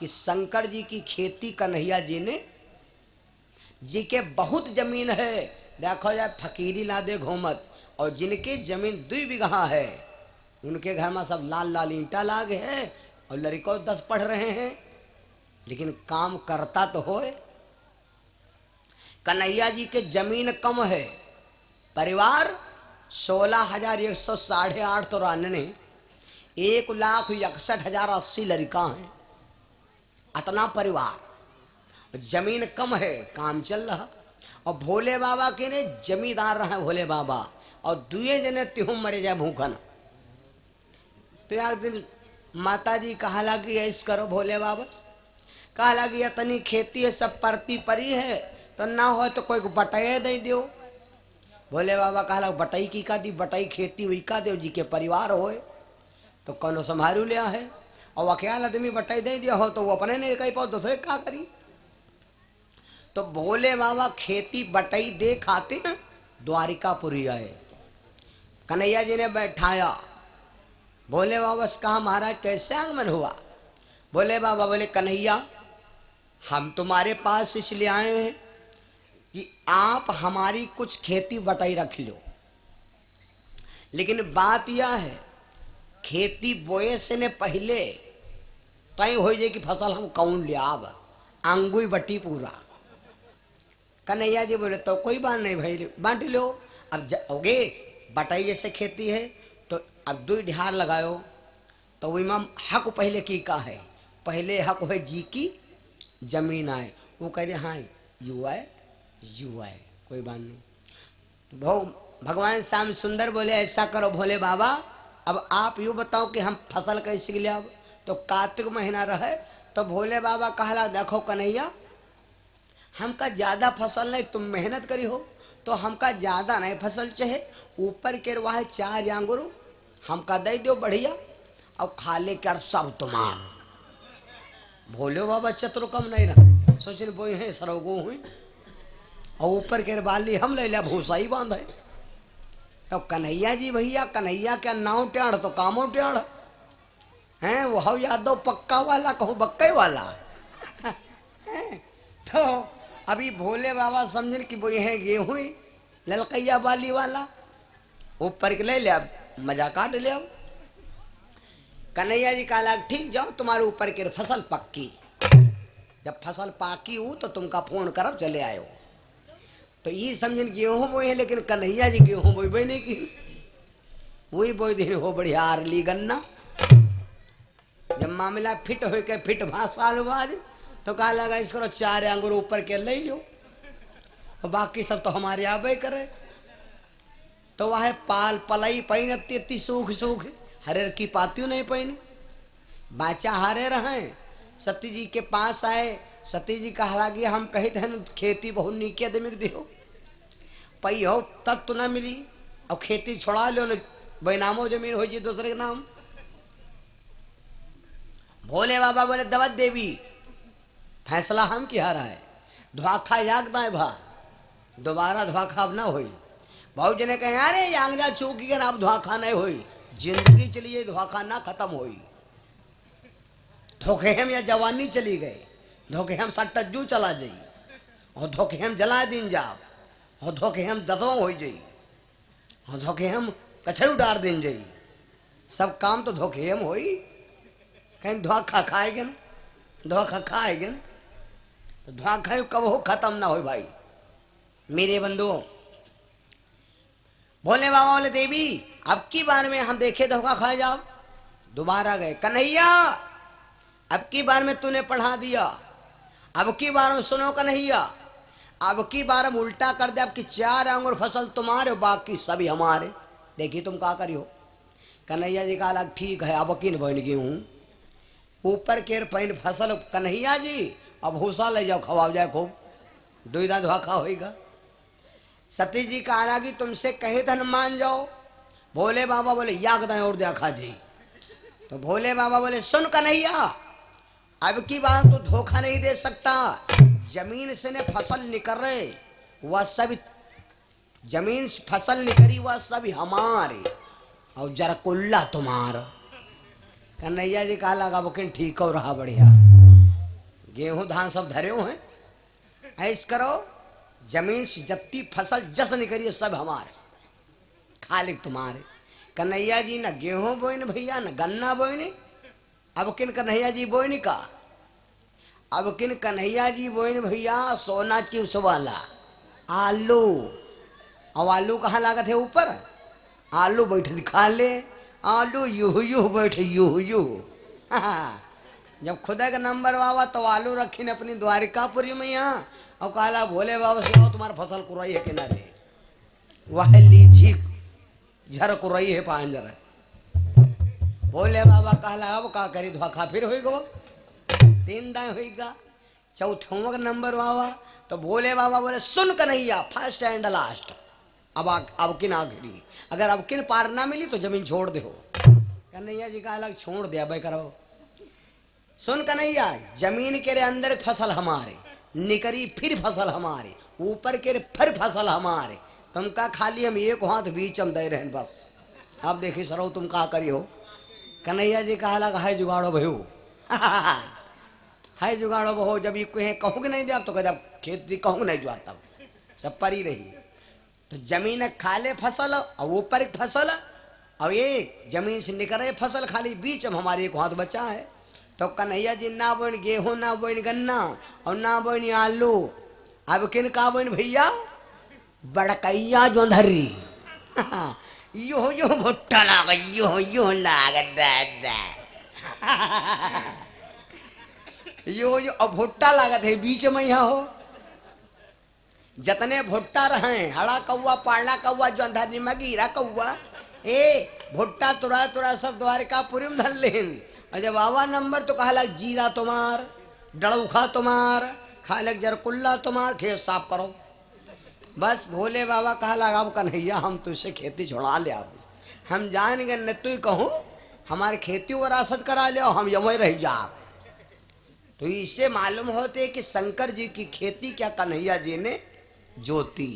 कि शंकर जी की खेती कन्हैया जी ने जी के बहुत जमीन है, देखो जाए फकीरी ना दे घूमत, और जिनकी जमीन 2 बीघा है उनके घर में सब लाल लाल ईंटा लागे है और लड़कों 10 पढ़ रहे हैं, लेकिन काम करता तो होए। कन्हैया जी के जमीन कम है, परिवार 16,108 तो रानने 1,61,080 लड़का हैं, अतना परिवार, जमीन कम है, काम चल रहा। और भोले बाबा के ने जमींदार रहे भोले बाबा, और दुए जने त्यों मरे जाए भूखन। तो एक दिन माता जी कहा लगी ऐस करो भोले बाबा से, कहा लगी इतनी खेती है सब परती परी है, तो ना हो तो कोई बटाई दे दो। भोले बाबा कहा लग बटाई की का दी, बटाई खेती हुई का दो जी के परिवार होए तो कौनो संभालू लिया है, और अकेला आदमी बटाई दे दिया हो तो वो अपने नहीं कही पाओ, दूसरे का करी। तो भोले बाबा खेती बटाई दे खाते न द्वारिकापुरी आए, कन्हैया जी ने बैठाया। भोले बाबा से कहा महाराज कैसे आगमन हुआ? भोले बाबा बोले कन्हैया हम तुम्हारे पास इसलिए आए हैं कि आप हमारी कुछ खेती बटाई रख लो, लेकिन बात यह है खेती बोए से ने पहले तय हो जाए कि फसल हम कौन लिया, अब अंगुई बटी पूरा। कन्हैया जी बोले तो कोई बात नहीं भाई बांट लो। अब होगे बटाई जैसे खेती है तो अब 2 ढार लगाओ, तो वो इमाम हक पहले की का है, पहले हक है जी की जमीन आए, वो कह दे हाँ यू आए कोई बात नहीं। तो भगवान श्याम सुंदर बोले ऐसा करो भोले बाबा, अब आप यूँ बताओ कि हम फसल कैसे ले अब, तो कार्तिक महीना रहे तो भोले बाबा कहला देखो कन्हैया हमका ज़्यादा फसल नहीं, तुम मेहनत करी हो तो हमका ज़्यादा नहीं फसल चाहे, ऊपर के रहा 4 आंगुर हमका दे दो बढ़िया, और खाले कर सब तुम्हार। भोले बाबा चतुर कम नहीं रहा, सोचने बोई है सरोगो हुई, और ऊपर के बाली हम ले लिया भूसा ही बांधे। तो कन्हैया जी भैया कन्हैया क्या नाव टेढ़ तो कामो टेढ़ हैं, वो हव यादव पक्का वाला कहूँ बक्के वाला तो अभी भोले बाबा समझे कि वो है गेहूं ललकैया वाली वाला, ऊपर के ले लिया मजा काट लिया। कन्हैया जी कहा ठीक जाओ तुम्हारे ऊपर के फसल पक्की, जब फसल पाकी हो तो तुमका फोन करब चले आयो। तो ये समझन गेहूं बोए है, लेकिन कन्हैया जी गेहूं बोई नहीं की, वही बोई दिन हो बढ़िया आरली गन्ना। जब मामला फिट हो के फिट साल बाद तो कहा लगा इसको 4 अंगूर ऊपर के ले लो, और बाकी सब तो हमारे आबे करे। तो वह पाल पलाई पहनती इतनी सूख सूख हरे की पातियों नहीं पहने, बाचा हारे रहे। सती जी के पास आए, सती जी कहा लगी हम कही थे खेती बहुत नीके आदमी दियो पई हो तब तो ना मिली, अब खेती छोड़ा लो बेनामो जमीन हो जी दूसरे के नाम। भोले बाबा बोले दवत देवी फैसला हम किया रहा है, धोखा यागदा है भा, दोबारा धोखा अब ना होई। बहुत जने कहे अरे यांगदा चूक गया अब धोखा नहीं होई, जिंदगी चलिए धोखा ना खत्म होई। धोखे हम या जवानी चली गए, धोखे हम सट्टजू चला जाई, और धोखे हम जला दिन जाओ, और धोखे हम दतों हो जाई, और धोखे हम कछरू डार दिन जाई, सब काम तो धोखे हम होई। कहीं धोखा खाएगे न, धोखा खाएगे न, तो धोखा कब हो खत्म ना हो भाई मेरे बंधुओं। भोले बाबा बोले देवी अब की बार में हम देखे धोखा खाए जाओ, दोबारा गए कन्हैया अब की बार में तूने पढ़ा दिया, अब की बार में सुनो कन्हैया अब की बार हम उल्टा कर दे, अब की 4 अंगूर फसल तुम्हारे बाकी सभी हमारे, देखिए तुम क्या करियो। कन्हैया जी का अलग ठीक है, अब की बन गई हूँ ऊपर के पैन फसल कन्हैया जी अब भूसा ले जाओ खवाओ जाए खूब, दुईदा धोखा होगा। सती जी का अलग तुमसे कहे धन मान जाओ। भोले बाबा बोले याग दें और देखा जी। तो भोले बाबा बोले सुन कन्हैया अब की बात तो धोखा नहीं दे सकता, जमीन से ने फसल निकल रहे वह सब जमीन से फसल निकली वह सभी हमारे, और जरकुल्ला तुम्हारा। कन्हैया जी कहा लगा बकिन ठीक हो रहा बढ़िया, गेहूं धान सब धरे हो हैं, ऐस करो जमीन से जत्ती फसल जस निकलिए सब हमारे, खालिक तुम्हारे। कन्हैया जी न गेहूं बोई न भैया, न गन्ना बोई ने। अब किन कन्हैया जी बोई नहीं का, अब किन कन्हैया जी बोई न भैया सोना चिप्स वाला आलू। अब आलू कहाँ लागत है ऊपर, आलू बैठे दिखा ले, आलू यूह यूह बैठे यूह यूह। जब खुदा का नंबर बाबा तो आलू रखी ने अपनी द्वारिकापुरी में यहाँ, और काला भोले बाबा से आओ तुम्हारा फसल कुराई है किनारे, वह लीची झर कुराई है पांजर। भोले बाबा कहला अब का करी धोखा फिर हो गो, तीन दाएं होगा, चौथों का नंबर बाबा। तो भोले बाबा बोले सुन कन्हैया फर्स्ट एंड लास्ट, अब किन आखिरी, अगर अब किन पार ना मिली तो जमीन छोड़ दे हो। कन्हैया जी का अलग छोड़ दिया भाई करो। सुन कन्हैया जमीन के रे अंदर फसल हमारे, निकरी फिर फसल हमारे, ऊपर के रे फिर फसल हमारे, तुमका खाली हम एक हाथ बीच हम दे रहे बस। अब देखिए सरो तुम का करी हो। कन्हैया जी कहा लगा है जुगाड़ो भयो है जुगाड़ो बहो, जब ये कहूँगे नहीं दे अब तो कह खेत दी कहूँ नहीं जुआ तब सब पर ही रही। तो जमीन खाले फसल और ऊपर एक फसल और एक जमीन से निकले फसल, खाली बीच में हमारे एक हाथ बचा है। तो कन्हैया जी ना बोन गेहूं, ना बोन गन्ना और ना बोन आलू, अब किन का बोन भैया बड़कैया जो धरी यो यो भुट्टा लाग यो यो लाग यो यो अब भुट्टा लागत है बीच में यहाँ हो। जतने भुट्टा रहे हड़ा कौआ पाड़ना कौआ जो अंधारी में गिरा कौआ, ए भुट्टा तुरा तुरा सब द्वारिकापुरी में धर लेन। और जब आवा नंबर तो कहा लग जीरा तुम्हार, डड़ौखा तुम्हार, खा लग जरकुल्ला तुम्हार, खेत साफ करो बस। भोले बाबा कहा लगा अब कन्हैया हम तुझसे खेती छोड़ा ले, अब हम जाएंगे न तू कहूँ हमारे खेती वरासत करा ले, हम यमई रह जा। तो इससे मालूम होते कि शंकर जी की खेती क्या कन्हैया जी ने जोती।